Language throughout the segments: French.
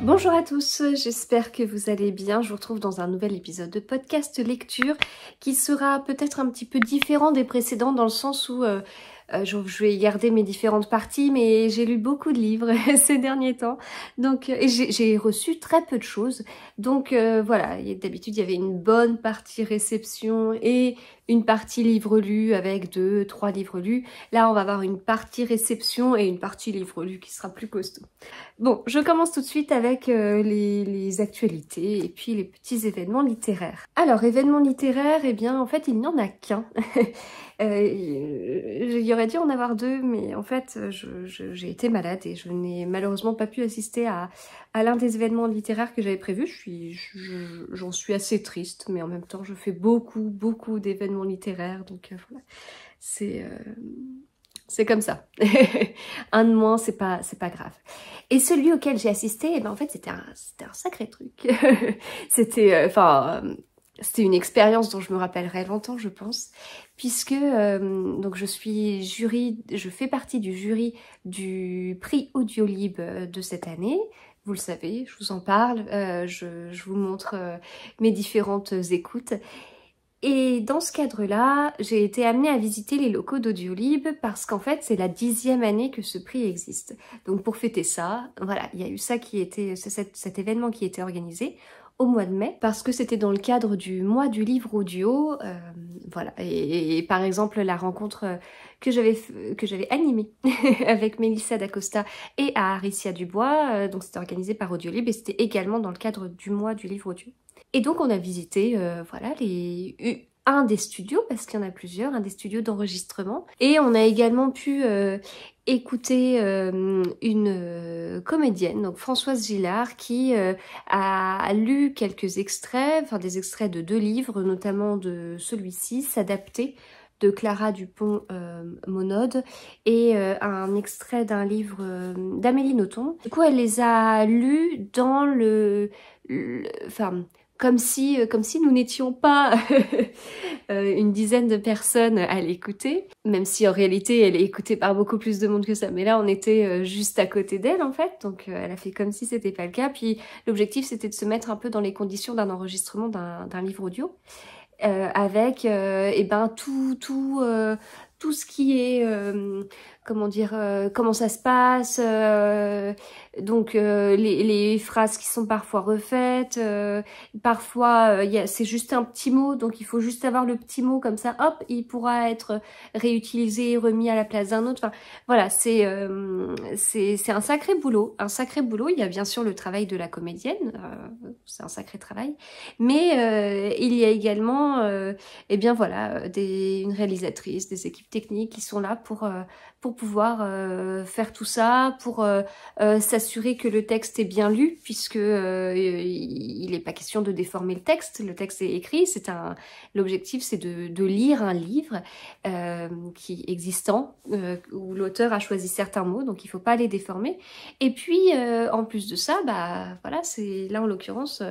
Bonjour à tous, j'espère que vous allez bien. Je vous retrouve dans un nouvel épisode de podcast lecture qui sera peut-être un petit peu différent des précédents dans le sens où je vais garder mes différentes parties, mais j'ai lu beaucoup de livres ces derniers temps, donc et j'ai reçu très peu de choses. Donc voilà, d'habitude il y avait une bonne partie réception et une partie livre lu avec 2-3 livres lus. Là on va avoir une partie réception et une partie livre lu qui sera plus costaud. Bon, je commence tout de suite avec les actualités et puis les petits événements littéraires. Alors, événements littéraires, eh bien, en fait, il n'y en a qu'un. Il aurait dû en avoir deux, mais en fait, j'ai été malade et je n'ai malheureusement pas pu assister à l'un des événements littéraires que j'avais prévus. J'en suis assez triste, mais en même temps, je fais beaucoup d'événements littéraires, donc voilà. C'est comme ça. Un de moins, c'est pas grave. Et celui auquel j'ai assisté, eh ben en fait, c'était un sacré truc. C'était c'était une expérience dont je me rappellerai longtemps, je pense, puisque donc je fais partie du jury du prix Audiolib de cette année. Vous le savez, je vous en parle, je vous montre mes différentes écoutes. Et dans ce cadre-là, j'ai été amenée à visiter les locaux d'Audiolib parce qu'en fait, c'est la 10e année que ce prix existe. Donc pour fêter ça, voilà, il y a eu ça qui était, cet événement qui était organisé au mois de mai parce que c'était dans le cadre du mois du livre audio, voilà. Et par exemple, la rencontre que j'avais animée avec Mélissa d'Acosta et Aricia Dubois, donc c'était organisé par Audiolib et c'était également dans le cadre du mois du livre audio. Et donc on a visité voilà, un des studios, parce qu'il y en a plusieurs, un des studios d'enregistrement. Et on a également pu écouter une comédienne, donc Françoise Gillard, qui a lu quelques extraits, enfin des extraits de 2 livres, notamment de celui-ci, S'adapter, de Clara Dupont-Monod, et un extrait d'un livre d'Amélie Nothomb. Du coup, elle les a lus dans comme si nous n'étions pas une dizaine de personnes à l'écouter, même si en réalité elle est écoutée par beaucoup plus de monde que ça. Mais là on était juste à côté d'elle en fait, donc elle a fait comme si c'était pas le cas. Puis l'objectif c'était de se mettre un peu dans les conditions d'un enregistrement d'un livre audio. Avec et ben tout ce qui est comment dire, comment ça se passe, donc les phrases qui sont parfois refaites, parfois c'est juste un petit mot, donc il faut juste avoir le petit mot comme ça, hop, il pourra être réutilisé, remis à la place d'un autre. Enfin voilà, c'est un sacré boulot, Il y a bien sûr le travail de la comédienne, c'est un sacré travail, mais il y a également eh bien voilà, une réalisatrice, des équipes techniques qui sont là pour pouvoir faire tout ça, pour s'assurer que le texte est bien lu, puisque il n'est pas question de déformer le texte est écrit, l'objectif c'est de lire un livre qui est existant, où l'auteur a choisi certains mots, donc il ne faut pas les déformer. Et puis en plus de ça, bah voilà, c'est là en l'occurrence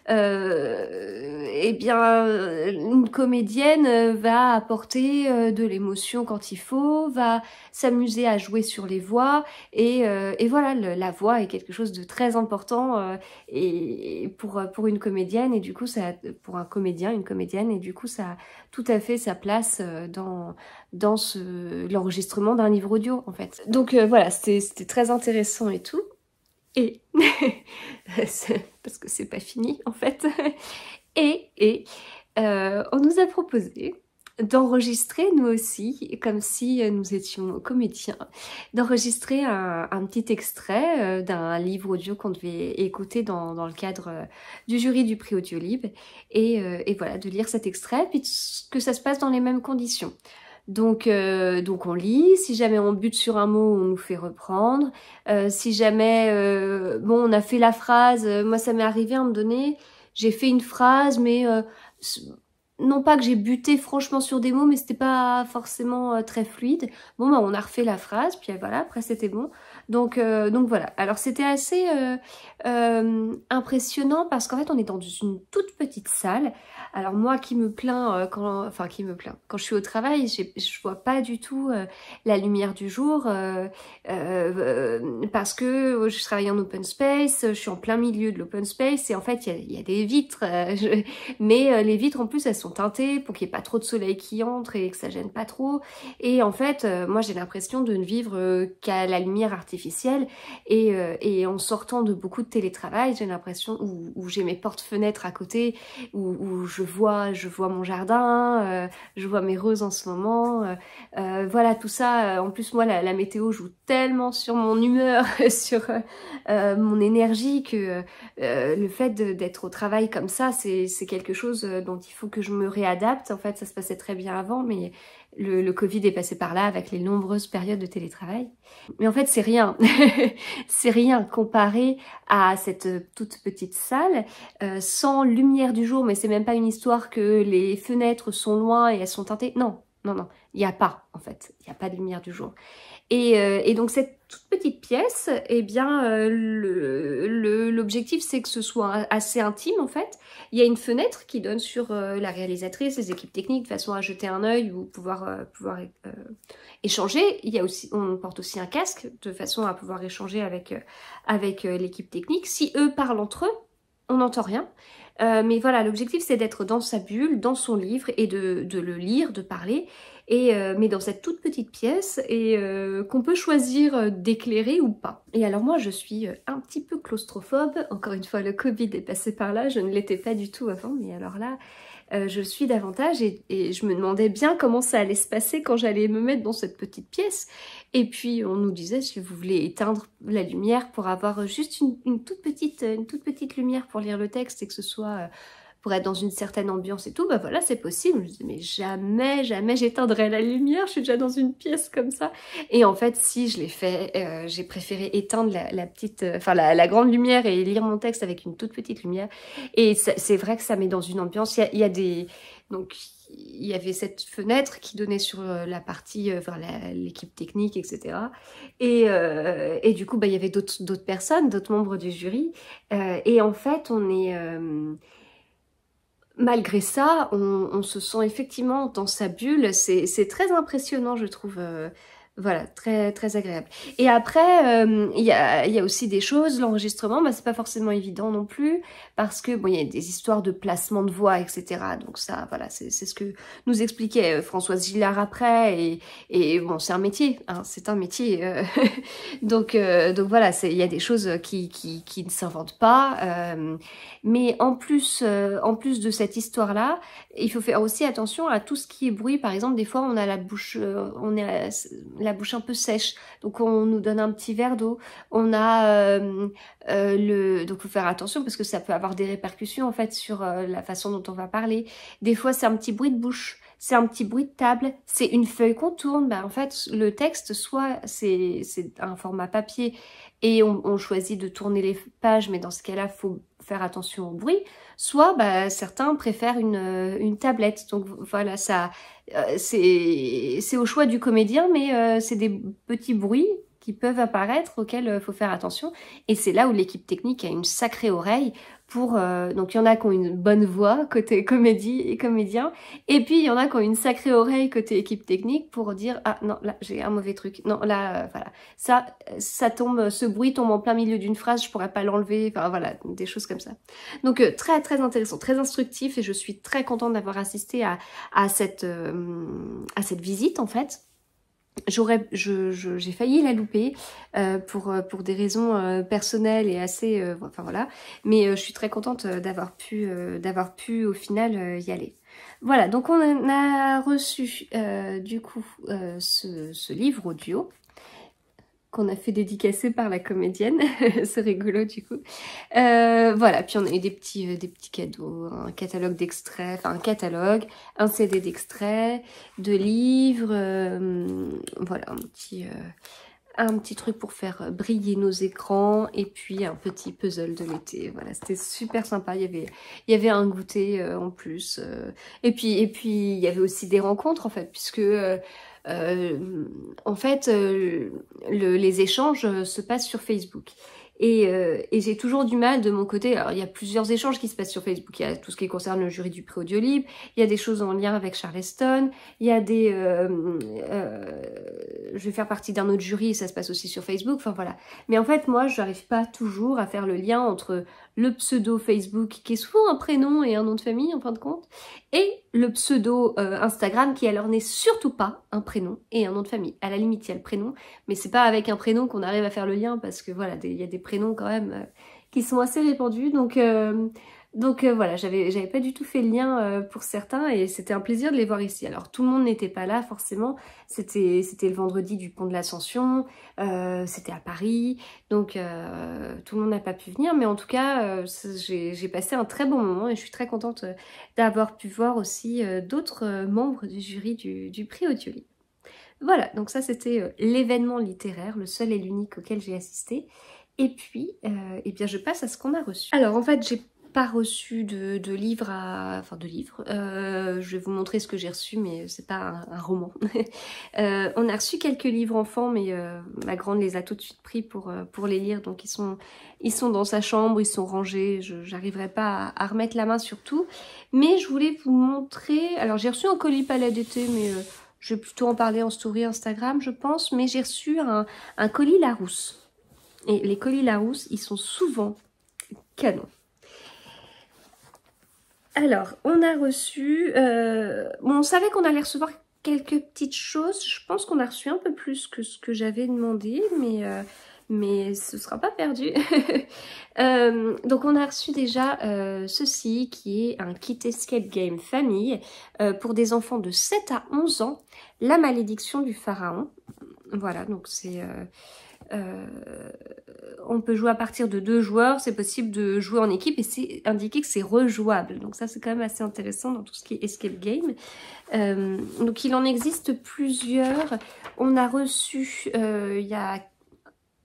eh bien une comédienne va apporter de l'émotion quand il faut, va s'amuser à jouer sur les voix, et voilà, la voix est quelque chose de très important et pour une comédienne, et du coup ça, pour un comédien, une comédienne, et du coup ça a tout à fait sa place dans l'enregistrement d'un livre audio en fait. Donc voilà, c'était très intéressant et tout. Et parce que c'est pas fini en fait. Et on nous a proposé d'enregistrer nous aussi, comme si nous étions comédiens, d'enregistrer un petit extrait d'un livre audio qu'on devait écouter dans le cadre du jury du prix Audiolib, et voilà, de lire cet extrait, puis que ça se passe dans les mêmes conditions. Donc on lit, si jamais on bute sur un mot, on nous fait reprendre, si jamais bon, on a fait la phrase, moi ça m'est arrivé à un moment donné, j'ai fait une phrase, mais non pas que j'ai buté franchement sur des mots, mais c'était pas forcément très fluide. Bon, bah on a refait la phrase, puis voilà, après c'était bon. Donc voilà. Alors c'était assez impressionnant parce qu'en fait on est dans une toute petite salle. Alors moi qui me plains quand je suis au travail, je vois pas du tout la lumière du jour parce que je travaille en open space, je suis en plein milieu de l'open space et en fait il y a des vitres, mais les vitres en plus elles sont teintées pour qu'il n'y ait pas trop de soleil qui entre et que ça gêne pas trop. Et en fait moi j'ai l'impression de ne vivre qu'à la lumière artificielle et en sortant de beaucoup de télétravail, j'ai l'impression où j'ai mes portes-fenêtres à côté, où je vois mon jardin, je vois mes roses en ce moment, voilà tout ça. En plus moi la météo joue tellement sur mon humeur, sur mon énergie que le fait d'être au travail comme ça, c'est quelque chose dont il faut que je me réadapte. En fait ça se passait très bien avant, mais le Covid est passé par là avec les nombreuses périodes de télétravail. Mais en fait, c'est rien. C'est rien comparé à cette toute petite salle, sans lumière du jour, mais c'est même pas une histoire que les fenêtres sont loin et elles sont teintées. Non, non, non, il n'y a pas, en fait. Il n'y a pas de lumière du jour. Et donc cette toute petite pièce, eh bien l'objectif c'est que ce soit assez intime en fait. Il y a une fenêtre qui donne sur la réalisatrice, les équipes techniques, de façon à jeter un œil ou pouvoir échanger. On porte aussi un casque de façon à pouvoir échanger avec l'équipe technique. Si eux parlent entre eux, on n'entend rien. Mais voilà, l'objectif c'est d'être dans sa bulle, dans son livre et de le lire, de parler. Mais dans cette toute petite pièce et qu'on peut choisir d'éclairer ou pas. Et alors moi je suis un petit peu claustrophobe, encore une fois le Covid est passé par là, je ne l'étais pas du tout avant, mais alors là je le suis davantage et je me demandais bien comment ça allait se passer quand j'allais me mettre dans cette petite pièce. Et puis on nous disait si vous voulez éteindre la lumière pour avoir juste une toute petite lumière pour lire le texte et que ce soit pour être dans une certaine ambiance et tout, bah voilà, c'est possible. Je me disais, mais jamais, jamais j'éteindrai la lumière, je suis déjà dans une pièce comme ça. Et en fait, si, je l'ai fait, j'ai préféré éteindre la grande lumière et lire mon texte avec une toute petite lumière. Et c'est vrai que ça met dans une ambiance, donc, il y avait cette fenêtre qui donnait sur la partie, l'équipe technique, etc. Et du coup, bah, il y avait d'autres personnes, d'autres membres du jury. Et en fait, malgré ça, on se sent effectivement dans sa bulle. C'est très impressionnant, je trouve. Voilà, très très agréable. Et après, il y a aussi des choses. L'enregistrement, bah, c'est pas forcément évident non plus parce que bon, il y a des histoires de placement de voix, etc. Donc ça, voilà, c'est ce que nous expliquait Françoise Gillard après. Et bon, c'est un métier, hein, c'est un métier. Donc voilà, il y a des choses qui ne s'inventent pas. Mais en plus de cette histoire-là, il faut faire aussi attention à tout ce qui est bruit. Par exemple, des fois, on a la bouche un peu sèche, donc on nous donne un petit verre d'eau. On a donc faut faire attention parce que ça peut avoir des répercussions en fait sur la façon dont on va parler. Des fois, c'est un petit bruit de bouche. C'est un petit bruit de table, c'est une feuille qu'on tourne. Ben, en fait, le texte, soit c'est un format papier et on choisit de tourner les pages, mais dans ce cas-là, faut faire attention au bruit. Soit bah, certains préfèrent une tablette. Donc voilà, ça c'est au choix du comédien, mais c'est des petits bruits qui peuvent apparaître auxquels il faut faire attention. Et c'est là où l'équipe technique a une sacrée oreille pour... donc il y en a qui ont une bonne voix côté comédie et comédien, et puis il y en a qui ont une sacrée oreille côté équipe technique pour dire « Ah non, là j'ai un mauvais truc, non là voilà, ça tombe, ce bruit tombe en plein milieu d'une phrase, je pourrais pas l'enlever », enfin voilà, des choses comme ça. Donc très très intéressant, très instructif, et je suis très contente d'avoir assisté à cette visite en fait. J'ai failli la louper pour des raisons personnelles et assez enfin voilà, mais je suis très contente d'avoir pu au final y aller. Voilà, donc on a reçu du coup ce livre audio qu'on a fait dédicacer par la comédienne, c'est rigolo du coup. Voilà, puis on a eu des petits cadeaux, un catalogue d'extraits, enfin un catalogue, un CD d'extraits, de livres, voilà, un petit truc pour faire briller nos écrans, et puis un petit puzzle de l'été. Voilà, c'était super sympa. Il y avait un goûter en plus. Et puis il y avait aussi des rencontres en fait, puisque En fait, les échanges se passent sur Facebook. Et j'ai toujours du mal de mon côté. Alors, il y a plusieurs échanges qui se passent sur Facebook. Il y a tout ce qui concerne le jury du prix Audiolib. Il y a des choses en lien avec Charleston. Il y a des... je vais faire partie d'un autre jury et ça se passe aussi sur Facebook. Enfin, voilà. Mais en fait, moi, je n'arrive pas toujours à faire le lien entre le pseudo Facebook, qui est souvent un prénom et un nom de famille, en fin de compte, et le pseudo Instagram, qui alors n'est surtout pas un prénom et un nom de famille. À la limite, il y a le prénom, mais c'est pas avec un prénom qu'on arrive à faire le lien, parce que voilà, il y a des prénoms quand même qui sont assez répandus, donc voilà, j'avais pas du tout fait le lien pour certains, et c'était un plaisir de les voir ici. Alors tout le monde n'était pas là forcément, c'était le vendredi du pont de l'Ascension, c'était à Paris, donc tout le monde n'a pas pu venir, mais en tout cas j'ai passé un très bon moment et je suis très contente d'avoir pu voir aussi d'autres membres du jury du prix Audiolib. Voilà, donc ça c'était l'événement littéraire, le seul et l'unique auquel j'ai assisté. Et puis, eh bien je passe à ce qu'on a reçu. Alors en fait, j'ai pas reçu de livre Enfin de livres. Je vais vous montrer ce que j'ai reçu, mais c'est pas un roman. On a reçu quelques livres enfants, mais ma grande les a tout de suite pris pour les lire. Donc ils sont dans sa chambre, ils sont rangés. J'arriverai pas à remettre la main sur tout. Mais je voulais vous montrer... Alors j'ai reçu un colis palais d'été, mais... je vais plutôt en parler en story Instagram, je pense, mais j'ai reçu un colis Larousse. Et les colis Larousse, ils sont souvent canons. Alors, on a reçu... bon, on savait qu'on allait recevoir quelques petites choses. Je pense qu'on a reçu un peu plus que ce que j'avais demandé, mais ce ne sera pas perdu. Donc, on a reçu déjà ceci, qui est un kit escape game famille pour des enfants de 7 à 11 ans. La malédiction du pharaon. Voilà, donc c'est... on peut jouer à partir de 2 joueurs, c'est possible de jouer en équipe et c'est indiqué que c'est rejouable. Donc ça c'est quand même assez intéressant dans tout ce qui est escape game. Donc il en existe plusieurs. On a reçu il y a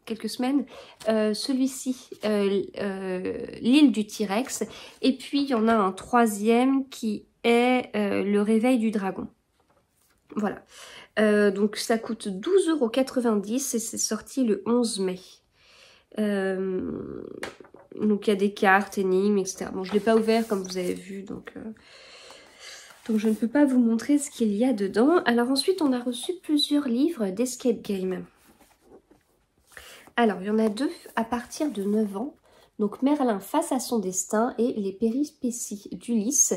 quelques semaines celui-ci, l'île du T-Rex. Et puis il y en a un troisième qui est le réveil du dragon. Voilà. Donc ça coûte 12,90 € et c'est sorti le 11 mai. Donc il y a des cartes, énigmes, etc. Bon, je ne l'ai pas ouvert comme vous avez vu, donc je ne peux pas vous montrer ce qu'il y a dedans. Alors ensuite, on a reçu plusieurs livres d'escape game. Alors, il y en a 2 à partir de 9 ans. Donc Merlin face à son destin et les péripéties d'Ulysse.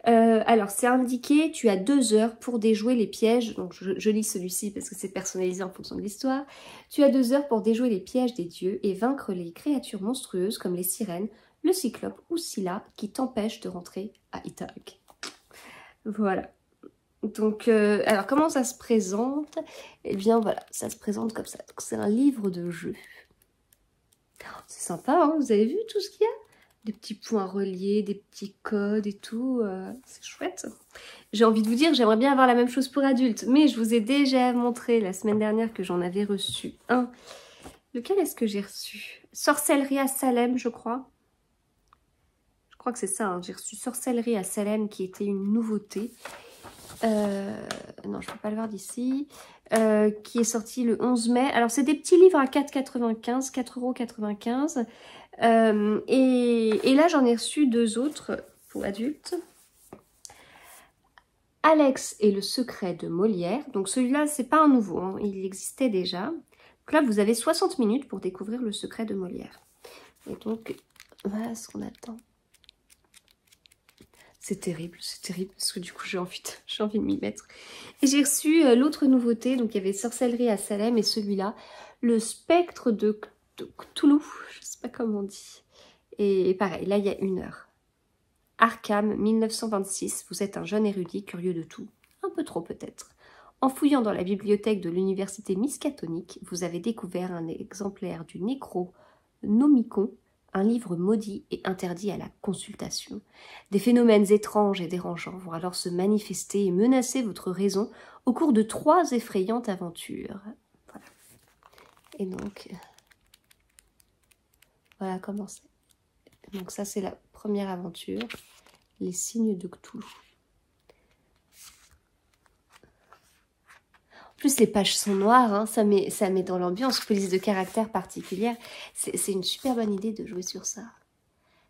Alors c'est indiqué, tu as 2 heures pour déjouer les pièges. Donc je lis celui-ci parce que c'est personnalisé en fonction de l'histoire. Tu as 2 heures pour déjouer les pièges des dieux et vaincre les créatures monstrueuses comme les sirènes, le cyclope ou Scylla qui t'empêchent de rentrer à Ithaque. Voilà. Donc, alors comment ça se présente? Eh bien voilà, ça se présente comme ça. Donc c'est un livre de jeu. C'est sympa, hein, vous avez vu tout ce qu'il y a? Des petits points reliés, des petits codes et tout, c'est chouette. J'ai envie de vous dire, j'aimerais bien avoir la même chose pour adultes, mais je vous ai déjà montré la semaine dernière que j'en avais reçu un. Lequel est-ce que j'ai reçu? Sorcellerie à Salem, je crois. Je crois que c'est ça, hein. J'ai reçu Sorcellerie à Salem qui était une nouveauté. Non, je ne peux pas le voir d'ici. Qui est sorti le 11 mai. Alors, c'est des petits livres à 4,95 €, 4,95 €. Et là, j'en ai reçu 2 autres pour adultes. Alex et le secret de Molière. Donc, celui-là, c'est pas un nouveau, hein, il existait déjà. Donc là, vous avez 60 minutes pour découvrir le secret de Molière. Et donc, voilà ce qu'on attend. C'est terrible, parce que du coup j'ai envie de m'y mettre. Et j'ai reçu l'autre nouveauté, donc il y avait Sorcellerie à Salem et celui-là, le spectre de Cthulhu, je sais pas comment on dit. Et pareil, là il y a 1 heure. Arkham, 1926, vous êtes un jeune érudit curieux de tout, un peu trop peut-être. En fouillant dans la bibliothèque de l'université Miskatonic, vous avez découvert un exemplaire du Necronomicon, un livre maudit et interdit à la consultation. Des phénomènes étranges et dérangeants vont alors se manifester et menacer votre raison au cours de 3 effrayantes aventures. Voilà. Et donc, voilà comment c'est. Donc ça, c'est la première aventure, les signes de Cthulhu. plus, les pages sont noires, hein, ça met dans l'ambiance, police de caractère particulière. C'est une super bonne idée de jouer sur ça.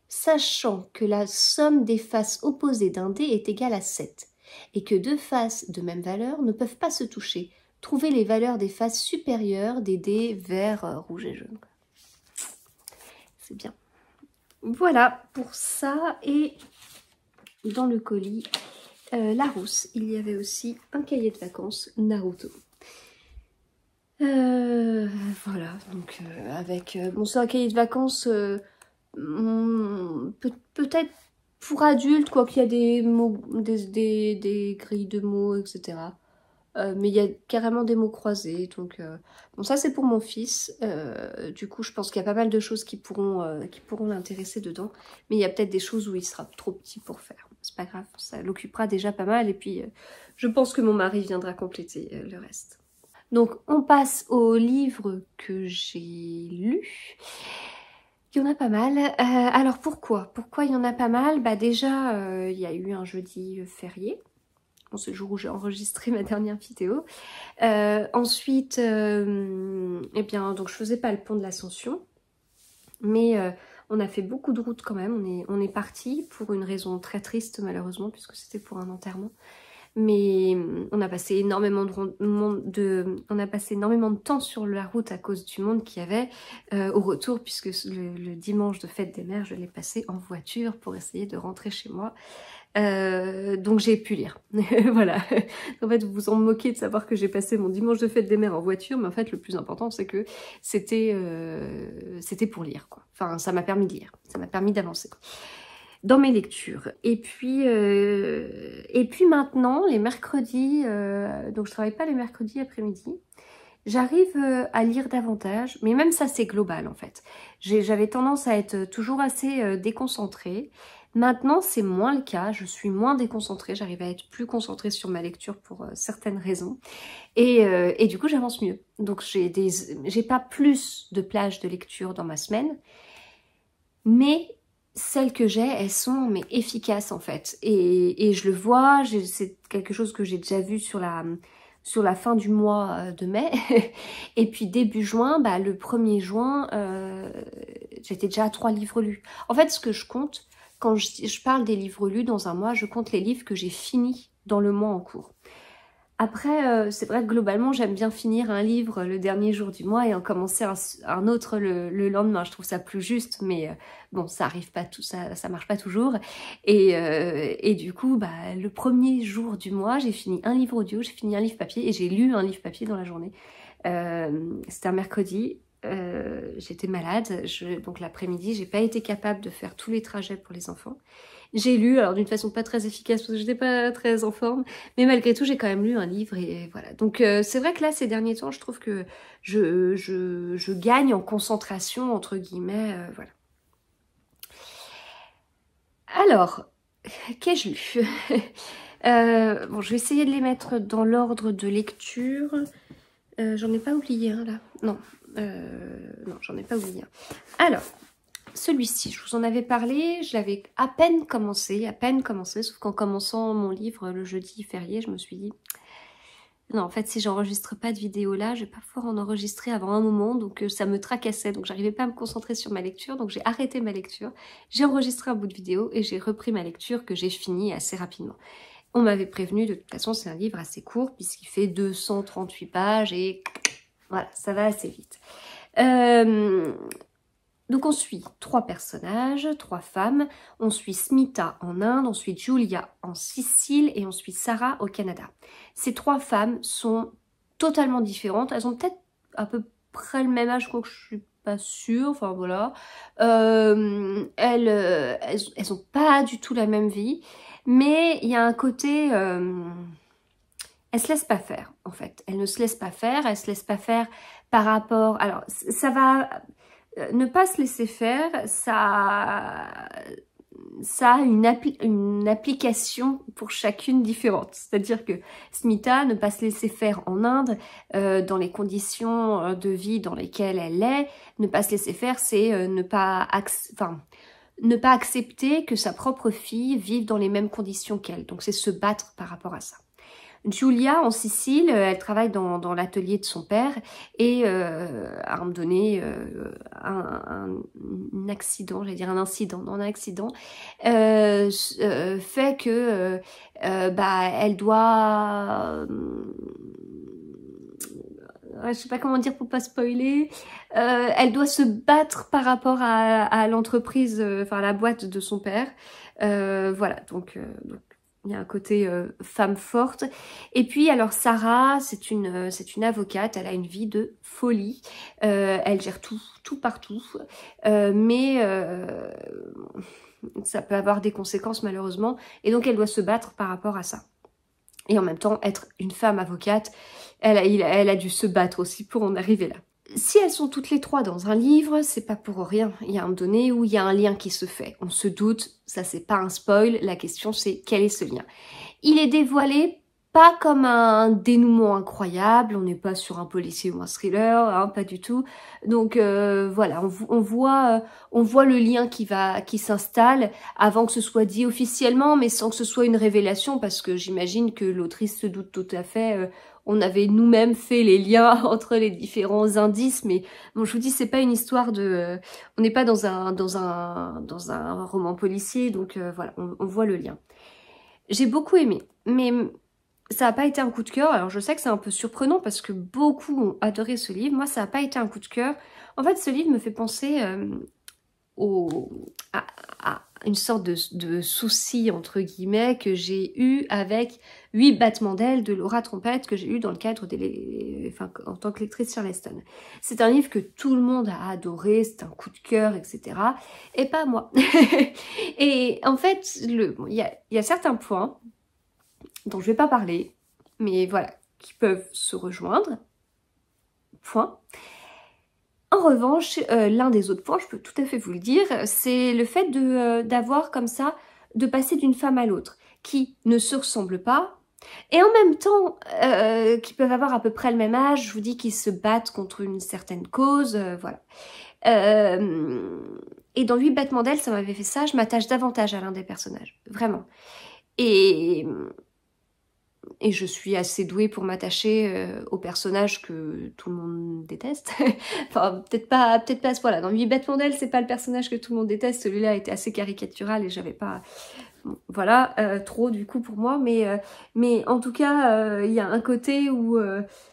Sachant que la somme des faces opposées d'un dé est égale à 7, et que deux faces de même valeur ne peuvent pas se toucher. Trouvez les valeurs des faces supérieures des dés vert, rouge et jaune. C'est bien. Voilà pour ça. Et dans le colis Larousse, il y avait aussi un cahier de vacances Naruto. Voilà, donc avec... bon, c'est un cahier de vacances peut-être pour adultes, quoi qu'il y a des mots, des grilles de mots, etc. Mais il y a carrément des mots croisés, donc bon, ça c'est pour mon fils. Du coup je pense qu'il y a pas mal de choses qui pourront l'intéresser dedans, mais il y a peut-être des choses où il sera trop petit pour faire. C'est pas grave, ça l'occupera déjà pas mal, et puis je pense que mon mari viendra compléter le reste. Donc on passe au livre que j'ai lu. Il y en a pas mal. Alors pourquoi il y en a pas mal? Bah déjà il y a eu un jeudi férié. Bon, c'est le jour où j'ai enregistré ma dernière vidéo. Ensuite, eh bien, donc je faisais pas le pont de l'Ascension, mais on a fait beaucoup de routes quand même. On est parti pour une raison très triste malheureusement, puisque c'était pour un enterrement. Mais on a passé énormément de temps sur la route à cause du monde qu'il y avait au retour, puisque le dimanche de fête des mères, je l'ai passé en voiture pour essayer de rentrer chez moi. Donc j'ai pu lire. Voilà. En fait, vous vous en moquez de savoir que j'ai passé mon dimanche de fête des mères en voiture, mais en fait, le plus important, c'est que c'était pour lire, quoi. Enfin, ça m'a permis de lire. Ça m'a permis d'avancer dans mes lectures. Et puis maintenant, les mercredis, donc je travaille pas les mercredis après-midi, j'arrive à lire davantage, mais même ça c'est global en fait. J'avais tendance à être toujours assez déconcentrée. Maintenant c'est moins le cas, je suis moins déconcentrée, j'arrive à être plus concentrée sur ma lecture pour certaines raisons. Et du coup j'avance mieux. Donc j'ai pas plus de plages de lecture dans ma semaine, mais celles que j'ai, elles sont mais efficaces en fait. Et je le vois, c'est quelque chose que j'ai déjà vu sur la fin du mois de mai. Et puis début juin, bah, le 1er juin, j'étais déjà à 3 livres lus. En fait, ce que je compte, quand je parle des livres lus dans un mois, je compte les livres que j'ai finis dans le mois en cours. Après, c'est vrai que globalement, j'aime bien finir un livre le dernier jour du mois et en commencer un autre le lendemain. Je trouve ça plus juste, mais bon, ça arrive pas tout, ça marche pas toujours. Et du coup, bah, le 1er jour du mois, j'ai fini un livre audio, j'ai fini un livre papier et j'ai lu un livre papier dans la journée. C'était un mercredi. J'étais malade, donc l'après-midi, j'ai pas été capable de faire tous les trajets pour les enfants. J'ai lu, alors d'une façon pas très efficace parce que j'étais pas très en forme, mais malgré tout j'ai quand même lu un livre et voilà. Donc c'est vrai que là ces derniers temps je trouve que je gagne en concentration entre guillemets, voilà. Alors, qu'ai-je lu? Bon, je vais essayer de les mettre dans l'ordre de lecture. J'en ai pas oublié un là, non. Non, j'en ai pas oublié un. Alors, celui-ci, je vous en avais parlé, je l'avais à peine commencé, sauf qu'en commençant mon livre le jeudi férié, je me suis dit, non, en fait, si j'enregistre pas de vidéo là, je vais pas pouvoir en enregistrer avant un moment, donc ça me tracassait, donc j'arrivais pas à me concentrer sur ma lecture, donc j'ai arrêté ma lecture, j'ai enregistré un bout de vidéo et j'ai repris ma lecture que j'ai fini assez rapidement. On m'avait prévenu, de toute façon, c'est un livre assez court, puisqu'il fait 238 pages et voilà, ça va assez vite. Donc on suit 3 personnages, 3 femmes. On suit Smita en Inde, on suit Julia en Sicile et on suit Sarah au Canada. Ces 3 femmes sont totalement différentes. Elles ont peut-être à peu près le même âge, quoi que je suis pas sûre. Enfin voilà. Elles ont pas du tout la même vie. Mais il y a un côté... elles se laissent pas faire, en fait. Elles ne se laissent pas faire. Elles se laissent pas faire par rapport... Alors, ça va... Ne pas se laisser faire, ça a une application pour chacune différente. C'est-à-dire que Smita, ne pas se laisser faire en Inde, dans les conditions de vie dans lesquelles elle est, ne pas se laisser faire, c'est ne pas accepter que sa propre fille vive dans les mêmes conditions qu'elle. Donc c'est se battre par rapport à ça. Giulia, en Sicile, elle travaille dans l'atelier de son père et à un moment donné, un accident, j'allais dire un incident, non, un accident, fait que elle doit... je sais pas comment dire pour pas spoiler, elle doit se battre par rapport à l'entreprise, enfin à la boîte de son père. Voilà, donc il y a un côté femme forte. Et puis alors Sarah, c'est une avocate, elle a une vie de folie. Elle gère tout partout. Mais ça peut avoir des conséquences malheureusement. Et donc elle doit se battre par rapport à ça. Et en même temps, être une femme avocate, elle a dû se battre aussi pour en arriver là. Si elles sont toutes les trois dans un livre, c'est pas pour rien. Il y a un moment donné où il y a un lien qui se fait. On se doute, ça c'est pas un spoil, la question c'est quel est ce lien. Il est dévoilé pas comme un dénouement incroyable, on n'est pas sur un policier ou un thriller, hein, pas du tout. Donc voilà, on voit le lien qui s'installe avant que ce soit dit officiellement, mais sans que ce soit une révélation, parce que j'imagine que l'autrice se doute tout à fait. On avait nous-mêmes fait les liens entre les différents indices, mais bon, je vous dis, c'est pas une histoire de... on n'est pas dans un roman policier, donc voilà, on voit le lien. J'ai beaucoup aimé, mais ça n'a pas été un coup de cœur. Alors je sais que c'est un peu surprenant parce que beaucoup ont adoré ce livre. Moi, ça n'a pas été un coup de cœur. En fait, ce livre me fait penser à une sorte de souci, entre guillemets, que j'ai eu avec 8 battements d'ailes de Laura Trompette, que j'ai eu dans le cadre en tant que lectrice Charleston. C'est un livre que tout le monde a adoré, c'est un coup de cœur, etc. Et pas moi. Et en fait, il y a certains points dont je vais pas parler, mais voilà, qui peuvent se rejoindre. Point. En revanche, l'un des autres points, je peux tout à fait vous le dire, c'est le fait d'avoir comme ça, de passer d'une femme à l'autre, qui ne se ressemblent pas, et en même temps, qui peuvent avoir à peu près le même âge, je vous dis qu'ils se battent contre une certaine cause, voilà. Et dans 8 battements d'ailes, ça m'avait fait ça, je m'attache davantage à l'un des personnages, vraiment. Et je suis assez douée pour m'attacher aux personnages que tout le monde déteste. Enfin, peut-être pas à ce point-là. Dans 8 battements d'ailes, c'est pas le personnage que tout le monde déteste. Celui-là était assez caricatural et j'avais pas... Bon, voilà, trop du coup pour moi. Mais en tout cas, il y a un côté où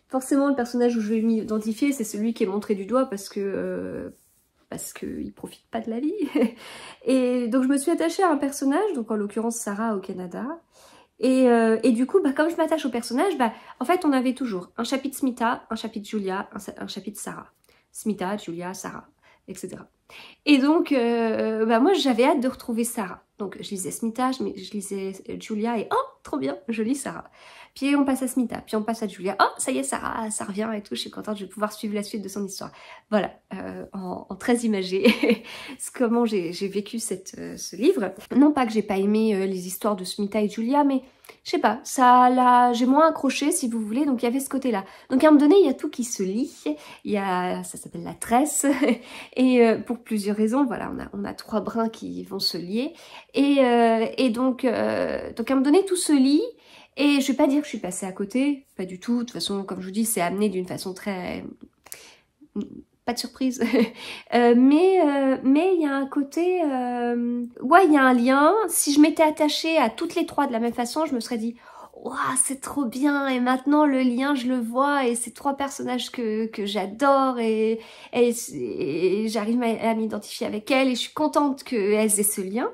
forcément le personnage où je vais m'identifier, c'est celui qui est montré du doigt parce qu'il profite pas de la vie. Et donc je me suis attachée à un personnage, donc en l'occurrence Sarah au Canada. Et du coup, comme je m'attache au personnage, en fait, on avait toujours un chapitre Smita, un chapitre Julia, un chapitre Sarah. Smita, Julia, Sarah, etc. Et donc, moi, j'avais hâte de retrouver Sarah. Donc, je lisais Smita, je lisais Julia et oh, trop bien, je lis Sarah. Puis on passe à Smita, puis on passe à Julia. Oh, ça y est, Sarah, ça revient et tout, je suis contente, je vais pouvoir suivre la suite de son histoire. Voilà, en très imagé, comment j'ai vécu ce livre. Non pas que j'ai pas aimé les histoires de Smita et Julia, mais je sais pas, j'ai moins accroché si vous voulez, donc il y avait ce côté-là. Donc à un moment donné, il y a tout qui se lit, ça s'appelle la tresse, et pour plusieurs raisons, voilà, on a 3 brins qui vont se lier, et donc à un moment donné, tout se lit, et je vais pas dire que je suis passée à côté, pas du tout, de toute façon, comme je vous dis, c'est amené d'une façon très... pas de surprise, mais il y a un côté... ouais, il y a un lien, si je m'étais attachée à toutes les 3 de la même façon, je me serais dit... Waouh, c'est trop bien, et maintenant le lien je le vois et c'est 3 personnages que j'adore et j'arrive à m'identifier avec elles et je suis contente qu'elles aient ce lien,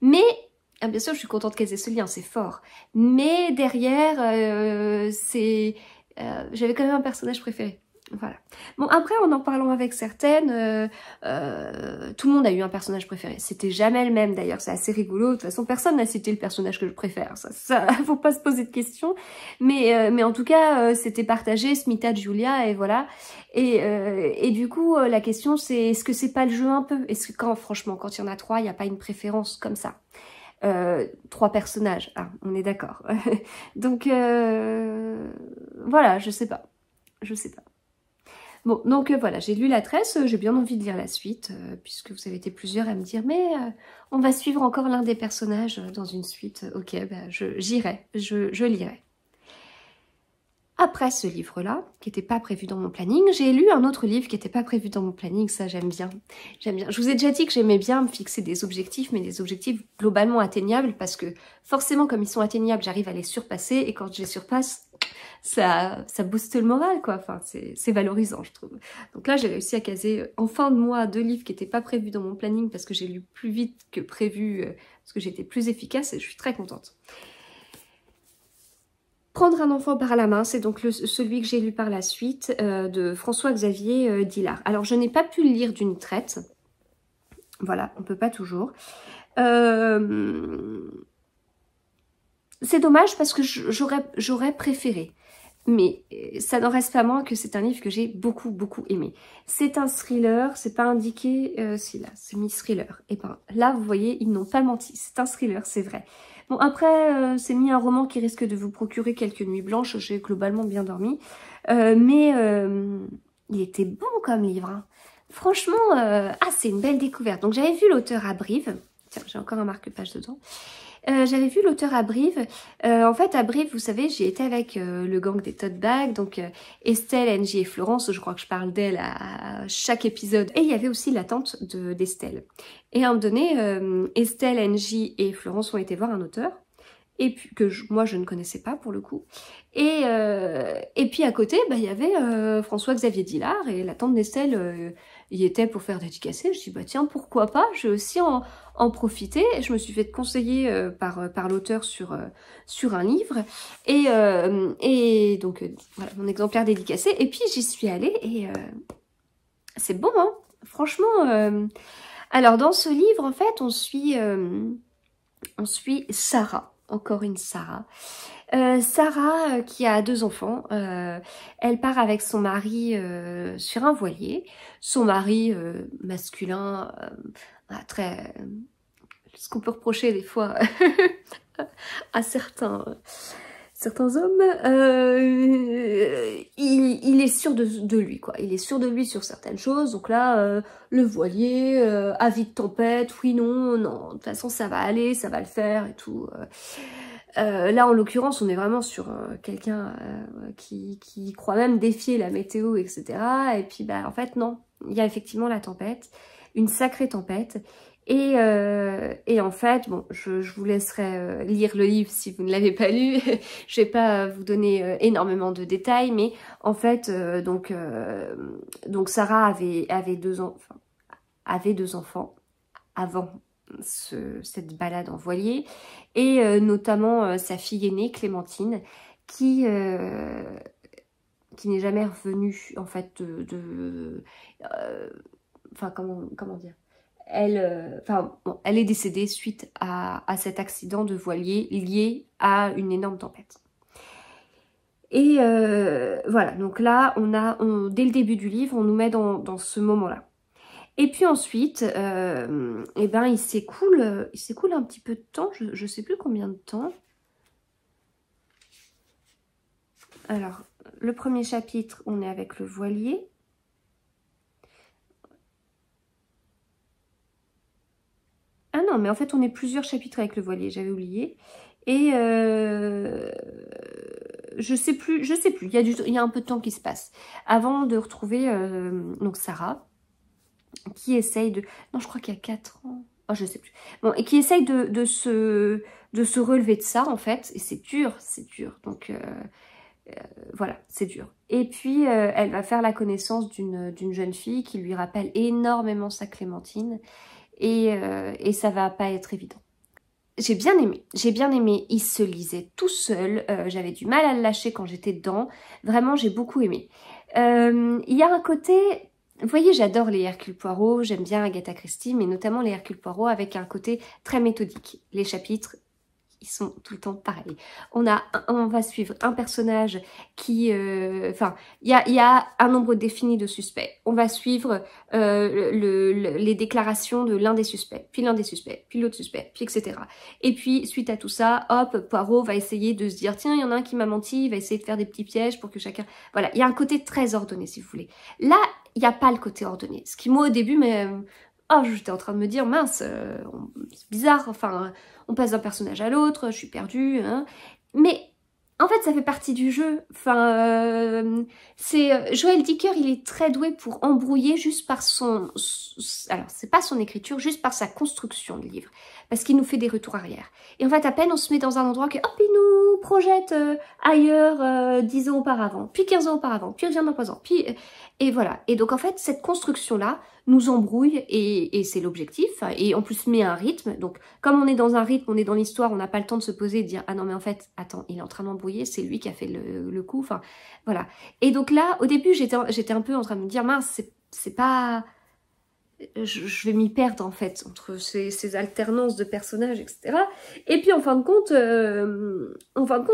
mais bien sûr je suis contente qu'elles aient ce lien, c'est fort, mais derrière j'avais quand même un personnage préféré. Voilà. Bon, après, en parlant avec certaines, tout le monde a eu un personnage préféré. C'était jamais le même, d'ailleurs. C'est assez rigolo. De toute façon, personne n'a cité le personnage que je préfère. Ça, faut pas se poser de questions. Mais en tout cas, c'était partagé, Smita, Julia, et voilà. Et du coup, la question, c'est est-ce que c'est pas le jeu un peu? Est-ce que franchement, quand il y en a 3, il n'y a pas une préférence comme ça? 3 personnages, on est d'accord. Donc, voilà, je sais pas. Je sais pas. Bon, donc voilà, j'ai lu la tresse, j'ai bien envie de lire la suite, puisque vous avez été plusieurs à me dire « Mais on va suivre encore l'un des personnages dans une suite. » Ok, j'irai, je lirai. Après ce livre-là, qui n'était pas prévu dans mon planning, j'ai lu un autre livre qui n'était pas prévu dans mon planning, ça j'aime bien. J'aime bien. Je vous ai déjà dit que j'aimais bien me fixer des objectifs, mais des objectifs globalement atteignables, parce que forcément comme ils sont atteignables, j'arrive à les surpasser, et quand je les surpasse, ça booste le moral, quoi. Enfin, c'est valorisant, je trouve. Donc là, j'ai réussi à caser en fin de mois 2 livres qui n'étaient pas prévus dans mon planning, parce que j'ai lu plus vite que prévu, parce que j'étais plus efficace, et je suis très contente. Prendre un enfant par la main, c'est donc celui que j'ai lu par la suite, de François-Xavier Dillard. Alors, je n'ai pas pu le lire d'une traite. Voilà, on peut pas toujours. C'est dommage parce que j'aurais préféré. Mais ça n'en reste pas moins que c'est un livre que j'ai beaucoup aimé. C'est un thriller, c'est pas indiqué... si là, c'est mis thriller. Et ben là, vous voyez, ils n'ont pas menti. C'est un thriller, c'est vrai. Bon, après, c'est mis un roman qui risque de vous procurer quelques nuits blanches. J'ai globalement bien dormi. Mais il était bon comme livre. Hein. Franchement, c'est une belle découverte. Donc, j'avais vu l'auteur à Brive. Tiens, j'ai encore un marque-page dedans. J'avais vu l'auteur à Brive. En fait, à Brive, vous savez, j'ai été avec le gang des tote bags, donc Estelle, Angie et Florence. Je crois que je parle d'elle à chaque épisode. Et il y avait aussi la tante d'Estelle. Et à un moment donné, Estelle, Angie et Florence ont été voir un auteur. Et puis, moi, je ne connaissais pas pour le coup. Et puis à côté, il y avait François-Xavier Dillard et la tante d'Estelle y était pour faire dédicacer. Je dis, tiens, pourquoi pas, je vais aussi en profiter. Et je me suis fait conseiller par l'auteur sur un livre. Et donc, voilà, mon exemplaire dédicacé. Et puis, j'y suis allée et c'est bon, hein. Franchement. Alors, dans ce livre, en fait, on suit Sarah. Encore une Sarah. Sarah qui a 2 enfants, elle part avec son mari sur un voilier. Son mari masculin, très... ce qu'on peut reprocher des fois à certains hommes, il est sûr de lui, quoi. Il est sûr de lui sur certaines choses. Donc là, le voilier, avis de tempête, oui, non, de toute façon ça va aller, ça va le faire et tout. Là, en l'occurrence, on est vraiment sur quelqu'un qui croit même défier la météo, etc. Et puis, en fait, non. Il y a effectivement la tempête, une sacrée tempête. Et en fait, bon, je vous laisserai lire le livre si vous ne l'avez pas lu. Je vais pas vous donner énormément de détails, mais en fait, donc Sarah avait 2 enfants avant cette balade en voilier, et notamment sa fille aînée, Clémentine, qui n'est jamais revenue, en fait, enfin, comment dire, elle est décédée suite à cet accident de voilier lié à une énorme tempête. Et voilà, donc là, dès le début du livre, on nous met dans ce moment-là. Et puis ensuite, il s'écoule un petit peu de temps, je sais plus combien de temps. Alors, le premier chapitre, on est avec le voilier. Ah non, mais en fait, on est plusieurs chapitres avec le voilier, j'avais oublié. Et je sais plus, il y a un peu de temps qui se passe. Avant de retrouver donc Sarah, qui essaye de... Non, je crois qu'il y a 4 ans. Oh, je sais plus. Bon, et qui essaye de se relever de ça, en fait. Et c'est dur. Donc, voilà, c'est dur. Et puis, elle va faire la connaissance d'une jeune fille qui lui rappelle énormément sa Clémentine. Et ça va pas être évident. J'ai bien aimé. Il se lisait tout seul. J'avais du mal à le lâcher quand j'étais dedans. Vraiment, j'ai beaucoup aimé. Il y a un côté... Vous voyez, j'adore les Hercule Poirot, j'aime bien Agatha Christie, mais notamment les Hercule Poirot avec un côté très méthodique. Les chapitres, ils sont tout le temps pareils. On va suivre un personnage qui... il y a un nombre défini de suspects. On va suivre les déclarations de l'un des suspects, puis l'un des suspects, puis l'autre suspect, puis etc. Et puis, suite à tout ça, hop, Poirot va essayer de se dire, tiens, il y en a un qui m'a menti, il va essayer de faire des petits pièges pour que chacun... Voilà, il y a un côté très ordonné, si vous voulez. Là, il n'y a pas le côté ordonné. Ce qui, moi, au début, j'étais en train de me dire, mince, c'est bizarre, enfin, on passe d'un personnage à l'autre, je suis perdue, hein. Mais En fait, ça fait partie du jeu. Enfin, Joël Dicker, il est très doué pour embrouiller juste par alors, c'est pas son écriture, juste par sa construction de livre. Parce qu'il nous fait des retours arrière. Et en fait, à peine on se met dans un endroit que, hop, il nous projette ailleurs 10 ans auparavant, puis 15 ans auparavant, puis il revient dans 3 ans, puis... Et voilà. Et donc, en fait, cette construction-là nous embrouille et c'est l'objectif. Et en plus, met un rythme. Donc, comme on est dans un rythme, on est dans l'histoire, on n'a pas le temps de se poser et de dire « Ah non, mais en fait, attends, il est en train d'embrouiller, c'est lui qui a fait le coup. » Enfin, voilà. Et donc là, au début, j'étais un peu en train de me dire « Mince, c'est pas... » Je vais m'y perdre en fait entre ces alternances de personnages, etc. Et puis en fin de compte,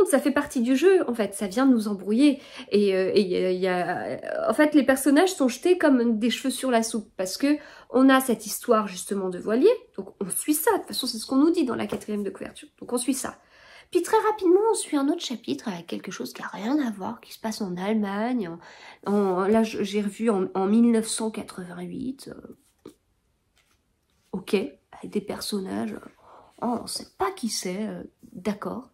ça fait partie du jeu. En fait, ça vient de nous embrouiller. En fait, les personnages sont jetés comme des cheveux sur la soupe parce que on a cette histoire justement de voilier. Donc on suit ça. De toute façon, c'est ce qu'on nous dit dans la 4e de couverture. Donc on suit ça. Puis très rapidement, on suit un autre chapitre avec quelque chose qui n'a rien à voir, qui se passe en Allemagne. Là, j'ai revu en 1988. Ok, avec des personnages, on ne sait pas qui c'est, d'accord.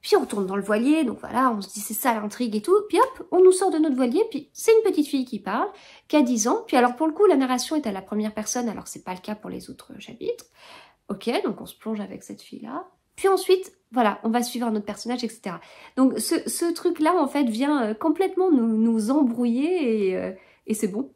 Puis on tourne dans le voilier, donc voilà, on se dit c'est ça l'intrigue et tout. Puis hop, on nous sort de notre voilier, puis c'est une petite fille qui parle, qui a 10 ans. Puis alors pour le coup, la narration est à la première personne, alors c'est pas le cas pour les autres chapitres. Ok, donc on se plonge avec cette fille-là. Puis ensuite, voilà, on va suivre un autre personnage, etc. Donc ce truc-là, en fait, vient complètement nous embrouiller et c'est bon.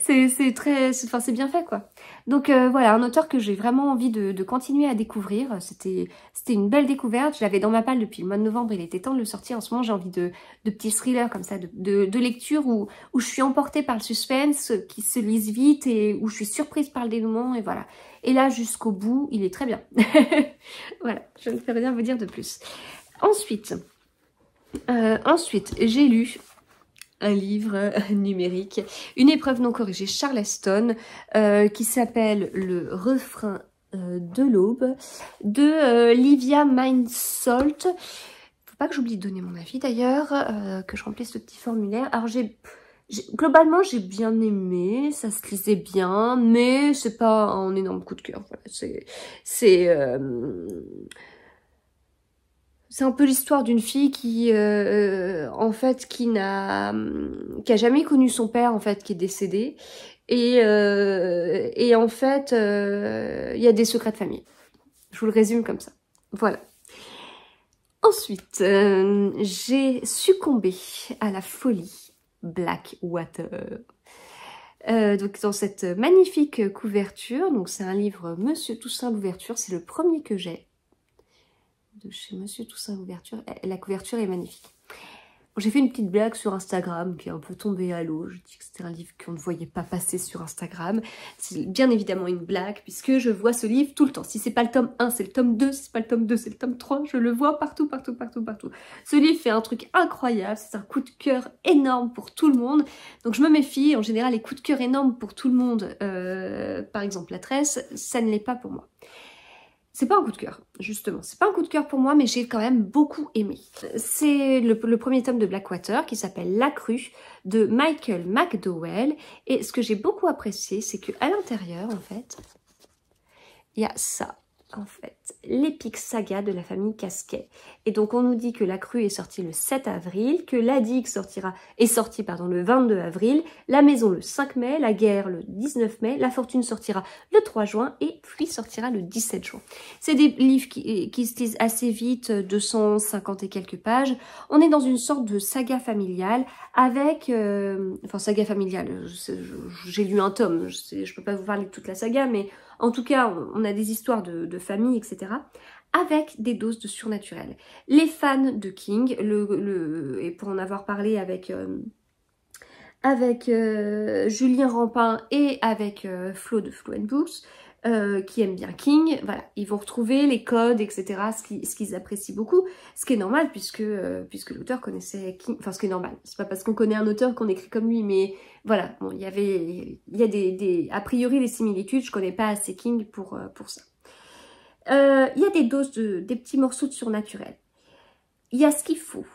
c'est bien fait, quoi. Donc voilà, un auteur que j'ai vraiment envie de continuer à découvrir. C'était une belle découverte. Je l'avais dans ma palle depuis le mois de novembre. Il était temps de le sortir. En ce moment, j'ai envie de petits thrillers comme ça, de lecture où je suis emportée par le suspense, qui se lise vite et où je suis surprise par le dénouement. Et voilà. Et là, jusqu'au bout, il est très bien. Voilà, je ne peux rien vous dire de plus. Ensuite, j'ai lu un livre numérique, une épreuve non corrigée, Charleston, qui s'appelle Le refrain de l'aube, de Livia Mindsolt. Faut pas que j'oublie de donner mon avis d'ailleurs, que je remplisse ce petit formulaire. Alors globalement, j'ai bien aimé, ça se lisait bien, mais c'est pas un énorme coup de cœur. Voilà, c'est un peu l'histoire d'une fille qui, en fait, qui a jamais connu son père, en fait, qui est décédé. Et en fait, il y a des secrets de famille. Je vous le résume comme ça. Voilà. Ensuite, j'ai succombé à la folie Blackwater. Donc dans cette magnifique couverture, donc c'est un livre Monsieur Toussaint l'ouverture, c'est le premier que j'ai de chez Monsieur Toussaint l'ouverture. La couverture est magnifique. Bon, j'ai fait une petite blague sur Instagram qui est un peu tombée à l'eau. Je dis que c'était un livre qu'on ne voyait pas passer sur Instagram. C'est bien évidemment une blague puisque je vois ce livre tout le temps. Si c'est pas le tome 1, c'est le tome 2. Si c'est pas le tome 2, c'est le tome 3. Je le vois partout, partout, partout, partout. Ce livre fait un truc incroyable. C'est un coup de cœur énorme pour tout le monde. Donc je me méfie. En général, les coups de cœur énormes pour tout le monde, par exemple la tresse, ça ne l'est pas pour moi. C'est pas un coup de cœur, justement. C'est pas un coup de cœur pour moi, mais j'ai quand même beaucoup aimé. C'est le premier tome de Blackwater qui s'appelle La Crue de Michael McDowell. Et ce que j'ai beaucoup apprécié, c'est qu'à l'intérieur, en fait, il y a ça. En fait, l'épique saga de la famille Casquet. Et donc on nous dit que La Crue est sortie le 7 avril, que La Digue est sortie le 22 avril, La Maison le 5 mai, La Guerre le 19 mai, La Fortune sortira le 3 juin et Pluie sortira le 17 juin. C'est des livres qui se lisent assez vite, 250 et quelques pages. On est dans une sorte de saga familiale avec... enfin, saga familiale, j'ai lu un tome, je peux pas vous parler de toute la saga, mais... En tout cas, on a des histoires de famille, etc. avec des doses de surnaturel. Les fans de King, et pour en avoir parlé avec Julien Rampin et avec Flo de Flo Books, qui aiment bien King, voilà, ils vont retrouver les codes, etc., ce qu'ils apprécient beaucoup, ce qui est normal puisque l'auteur connaissait King, enfin ce qui est normal, c'est pas parce qu'on connaît un auteur qu'on écrit comme lui, mais voilà, bon, il y a a priori des similitudes, je connais pas assez King pour ça. Il y a des doses des petits morceaux de surnaturel. Il y a ce qu'il faut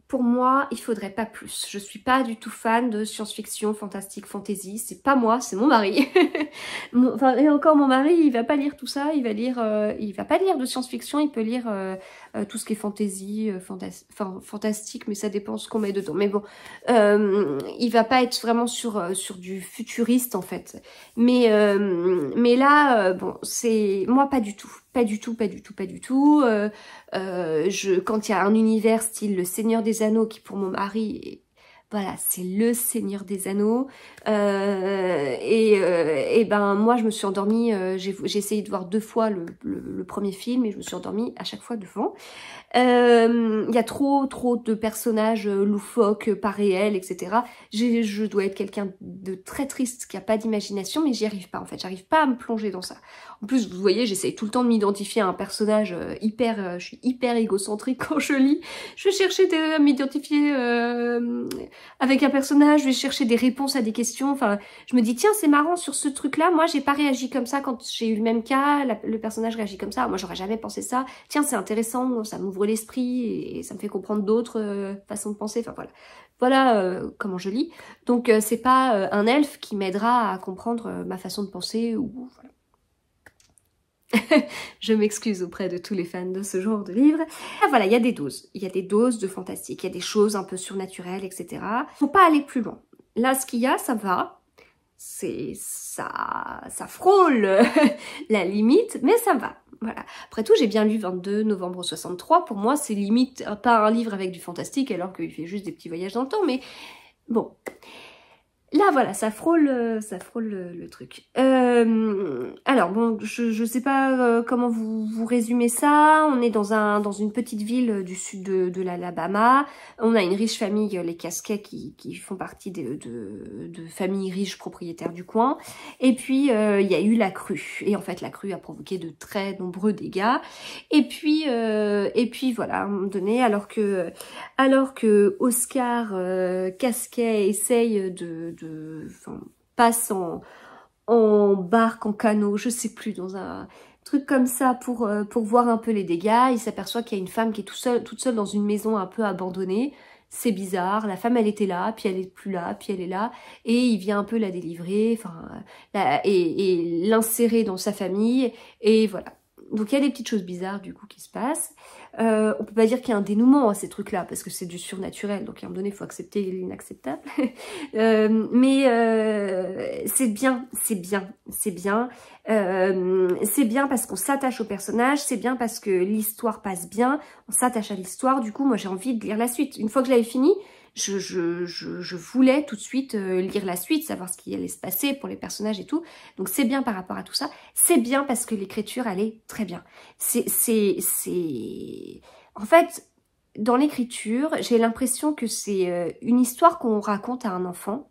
pour moi, il faudrait pas plus. Je suis pas du tout fan de science-fiction, fantastique, fantasy. C'est pas moi, c'est mon mari. Enfin, et encore mon mari, il va pas lire tout ça. Il va pas lire de science-fiction. Il peut lire tout ce qui est fantasy, fantastique, mais ça dépend ce qu'on met dedans. Mais bon, il va pas être vraiment sur du futuriste en fait. Mais là, bon, c'est moi pas du tout. Pas du tout, pas du tout, pas du tout. Quand il y a un univers style Le Seigneur des Anneaux, qui pour mon mari, voilà, c'est le Seigneur des Anneaux. Et ben moi, je me suis endormie, j'ai essayé de voir 2 fois le premier film et je me suis endormie à chaque fois devant. Il y a trop de personnages loufoques, pas réels, etc. Je dois être quelqu'un de très triste qui a pas d'imagination, mais j'y arrive pas en fait. J'arrive pas à me plonger dans ça. En plus, vous voyez, j'essaye tout le temps de m'identifier à un personnage je suis hyper égocentrique quand je lis. Je vais chercher à m'identifier avec un personnage, je vais chercher des réponses à des questions. Enfin, je me dis tiens, c'est marrant sur ce truc-là. Moi, j'ai pas réagi comme ça quand j'ai eu le même cas. Le personnage réagit comme ça. Moi, j'aurais jamais pensé ça. Tiens, c'est intéressant. Ça m'ouvre l'esprit et ça me fait comprendre d'autres façons de penser. Enfin voilà. Voilà comment je lis. Donc c'est pas un elfe qui m'aidera à comprendre ma façon de penser ou voilà. Je m'excuse auprès de tous les fans de ce genre de livre. Ah, voilà, il y a des doses. Il y a des doses de fantastique. Il y a des choses un peu surnaturelles, etc. Faut pas aller plus loin. Là, ce qu'il y a, ça va. Ça frôle la limite, mais ça va. Voilà. Après tout, j'ai bien lu 22 novembre 63. Pour moi, c'est limite pas un livre avec du fantastique, alors qu'il fait juste des petits voyages dans le temps, mais bon. Là, voilà, ça frôle le truc. Alors, bon, je sais pas comment vous résumez ça. On est dans une petite ville du sud de l'Alabama. On a une riche famille, les Casquets, qui font partie de familles riches propriétaires du coin. Et puis, il y a eu la crue. Et en fait, la crue a provoqué de très nombreux dégâts. Et puis voilà, à un moment donné, alors que Oscar Casquet essaye passe en barque, en canot, je sais plus, dans un truc comme ça pour voir un peu les dégâts. Il s'aperçoit qu'il y a une femme qui est toute seule dans une maison un peu abandonnée. C'est bizarre, la femme elle était là, puis elle est plus là, puis elle est là, et il vient un peu la délivrer, et l'insérer dans sa famille, et voilà. Donc il y a des petites choses bizarres du coup qui se passent. On peut pas dire qu'il y a un dénouement à ces trucs-là, parce que c'est du surnaturel, donc à un moment donné, il faut accepter l'inacceptable. Mais c'est bien, c'est bien, c'est bien. C'est bien parce qu'on s'attache au personnage, c'est bien parce que l'histoire passe bien, on s'attache à l'histoire. Du coup, moi, j'ai envie de lire la suite. Une fois que je l'avais fini, je voulais tout de suite lire la suite, savoir ce qui allait se passer pour les personnages et tout. Donc c'est bien par rapport à tout ça. C'est bien parce que l'écriture, elle est très bien. En fait, dans l'écriture, j'ai l'impression que c'est une histoire qu'on raconte à un enfant.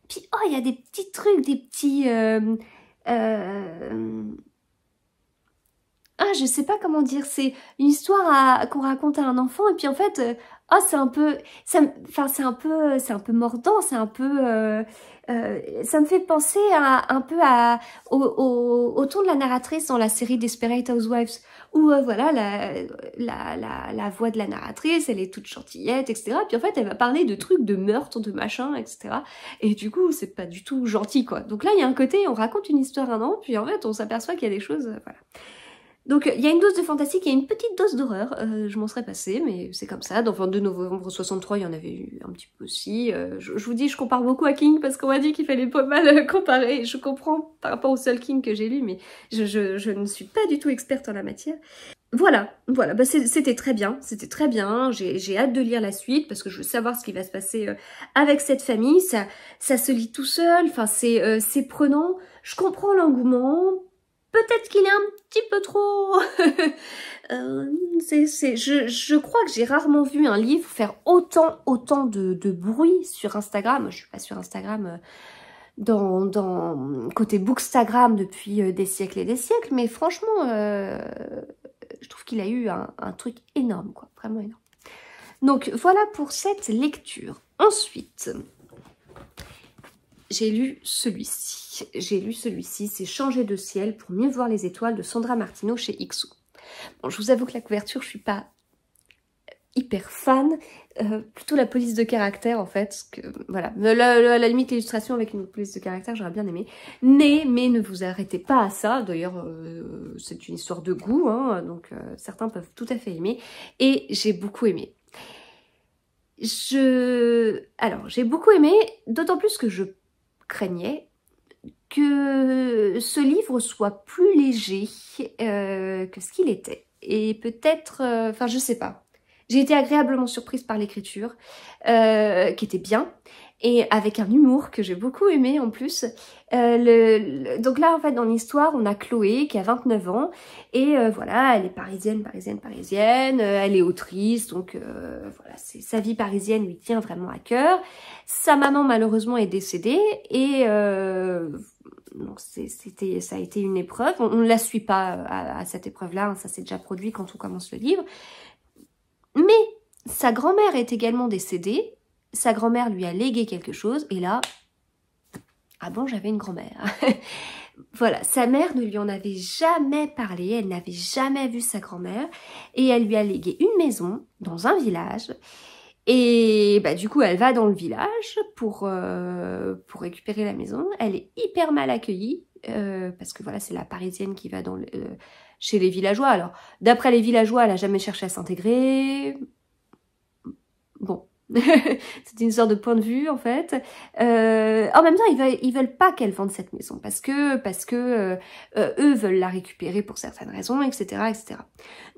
Puis, oh, il y a des petits trucs, des petits... je sais pas comment dire, c'est une histoire qu'on raconte à un enfant et puis en fait, c'est un peu, c'est un peu mordant, c'est un peu, ça me fait penser au ton de la narratrice dans la série Desperate Housewives où voilà la voix de la narratrice, elle est toute gentillette, etc. Puis en fait, elle va parler de trucs, de meurtres, de machins, etc. Et du coup, c'est pas du tout gentil quoi. Donc là, il y a un côté, on raconte une histoire à un an, puis en fait, on s'aperçoit qu'il y a des choses, voilà. Donc il y a une dose de fantastique, il y a une petite dose d'horreur, je m'en serais passée, mais c'est comme ça. Dans 22 novembre 63, il y en avait eu un petit peu aussi. Je vous dis, je compare beaucoup à King parce qu'on m'a dit qu'il fallait pas mal comparer. Je comprends par rapport au seul King que j'ai lu, mais je ne suis pas du tout experte en la matière. Voilà, bah c'était très bien, j'ai hâte de lire la suite parce que je veux savoir ce qui va se passer avec cette famille. Ça se lit tout seul, enfin c'est prenant, je comprends l'engouement. Peut-être qu'il est un petit peu trop... je crois que j'ai rarement vu un livre faire autant de bruit sur Instagram. Je suis pas sur Instagram dans côté Bookstagram depuis des siècles et des siècles, mais franchement, je trouve qu'il a eu un truc énorme, quoi, vraiment énorme. Donc voilà pour cette lecture. Ensuite... j'ai lu celui-ci, c'est Changer de ciel pour mieux voir les étoiles de Sandra Martineau chez Ixou. Bon, je vous avoue que la couverture, je suis pas hyper fan, plutôt la police de caractère en fait, que, voilà, à la limite l'illustration avec une police de caractère j'aurais bien aimé, mais ne vous arrêtez pas à ça, d'ailleurs c'est une histoire de goût, hein, donc certains peuvent tout à fait aimer, et j'ai beaucoup aimé. Alors j'ai beaucoup aimé, d'autant plus que je craignais que ce livre soit plus léger que ce qu'il était, et peut-être, enfin je sais pas. J'ai été agréablement surprise par l'écriture, qui était bien, et avec un humour que j'ai beaucoup aimé en plus. Donc là, en fait, dans l'histoire, on a Chloé qui a 29 ans, et voilà, elle est parisienne, elle est autrice, donc voilà, sa vie parisienne lui tient vraiment à cœur. Sa maman, malheureusement, est décédée, et donc ça a été une épreuve. On ne la suit pas à cette épreuve-là, hein, ça s'est déjà produit quand on commence le livre. Mais sa grand-mère est également décédée, sa grand-mère lui a légué quelque chose, et là, ah bon, j'avais une grand-mère. Voilà, sa mère ne lui en avait jamais parlé, elle n'avait jamais vu sa grand-mère, et elle lui a légué une maison dans un village, et bah, du coup, elle va dans le village pour récupérer la maison. Elle est hyper mal accueillie, parce que voilà, c'est la Parisienne qui va chez les villageois. Alors, d'après les villageois, elle a jamais cherché à s'intégrer. Bon, c'est une sorte de point de vue, en fait. En même temps, ils veulent pas qu'elle vende cette maison, parce que eux veulent la récupérer pour certaines raisons, etc., etc.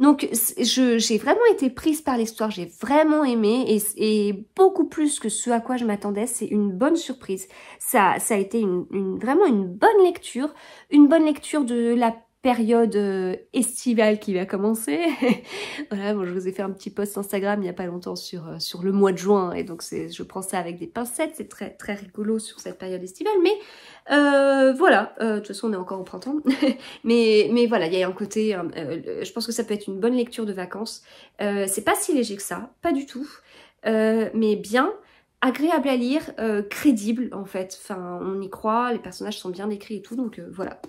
Donc, j'ai vraiment été prise par l'histoire, j'ai vraiment aimé, et beaucoup plus que ce à quoi je m'attendais, c'est une bonne surprise. Ça a été vraiment une bonne lecture de la période estivale qui va commencer. Voilà, bon, je vous ai fait un petit post Instagram il n'y a pas longtemps sur le mois de juin, et donc je prends ça avec des pincettes, c'est très très rigolo sur cette période estivale, mais voilà, de toute façon on est encore au printemps, mais voilà, il y a un côté, je pense que ça peut être une bonne lecture de vacances, c'est pas si léger que ça, pas du tout, mais bien, agréable à lire, crédible en fait, enfin on y croit, les personnages sont bien décrits et tout, donc voilà,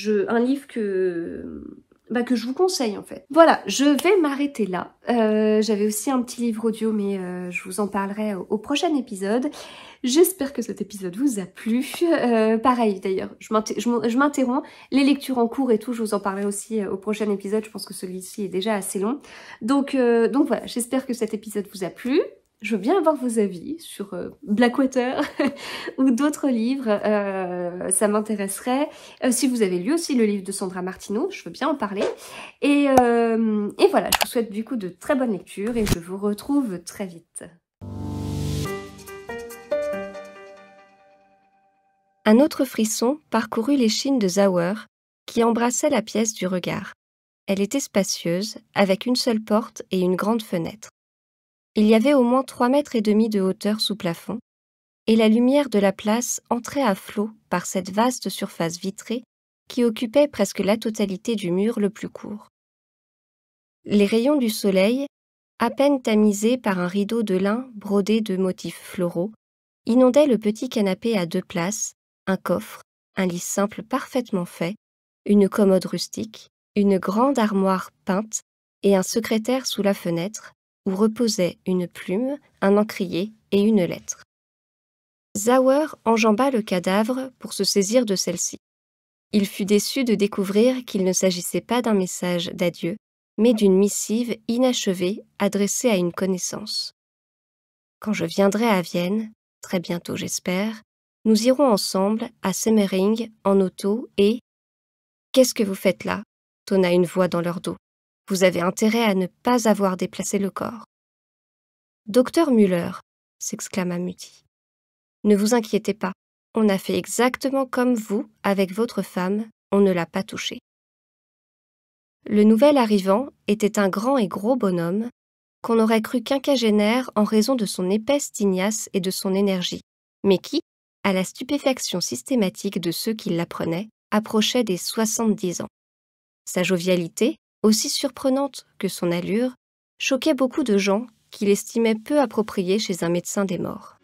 un livre que je vous conseille en fait. Voilà, je vais m'arrêter là. J'avais aussi un petit livre audio, mais je vous en parlerai au prochain épisode. J'espère que cet épisode vous a plu. Pareil d'ailleurs, je m'interromps. Les lectures en cours et tout, je vous en parlerai aussi au prochain épisode. Je pense que celui-ci est déjà assez long. Donc voilà, j'espère que cet épisode vous a plu. Je veux bien avoir vos avis sur Blackwater ou d'autres livres, ça m'intéresserait. Si vous avez lu aussi le livre de Sandra Martineau, je veux bien en parler. Et voilà, je vous souhaite du coup de très bonnes lectures et je vous retrouve très vite. Un autre frisson parcourut l'échine de Zauer, qui embrassait la pièce du regard. Elle était spacieuse, avec une seule porte et une grande fenêtre. Il y avait au moins 3,5 mètres de hauteur sous plafond, et la lumière de la place entrait à flot par cette vaste surface vitrée qui occupait presque la totalité du mur le plus court. Les rayons du soleil, à peine tamisés par un rideau de lin brodé de motifs floraux, inondaient le petit canapé à 2 places, un coffre, un lit simple parfaitement fait, une commode rustique, une grande armoire peinte et un secrétaire sous la fenêtre, où reposaient une plume, un encrier et une lettre. Zauer enjamba le cadavre pour se saisir de celle-ci. Il fut déçu de découvrir qu'il ne s'agissait pas d'un message d'adieu, mais d'une missive inachevée adressée à une connaissance. Quand je viendrai à Vienne, très bientôt j'espère, nous irons ensemble à Semmering en auto et... « Qu'est-ce que vous faites là ?» tonna une voix dans leur dos. « Vous avez intérêt à ne pas avoir déplacé le corps. »« Docteur Müller !» s'exclama Mutti. « Ne vous inquiétez pas, on a fait exactement comme vous avec votre femme, on ne l'a pas touché. » Le nouvel arrivant était un grand et gros bonhomme, qu'on aurait cru quinquagénaire en raison de son épaisse tignasse et de son énergie, mais qui, à la stupéfaction systématique de ceux qui l'apprenaient, approchait des 70 ans. Sa jovialité, aussi surprenante que son allure, choquait beaucoup de gens qui l'estimaient peu approprié chez un médecin des morts.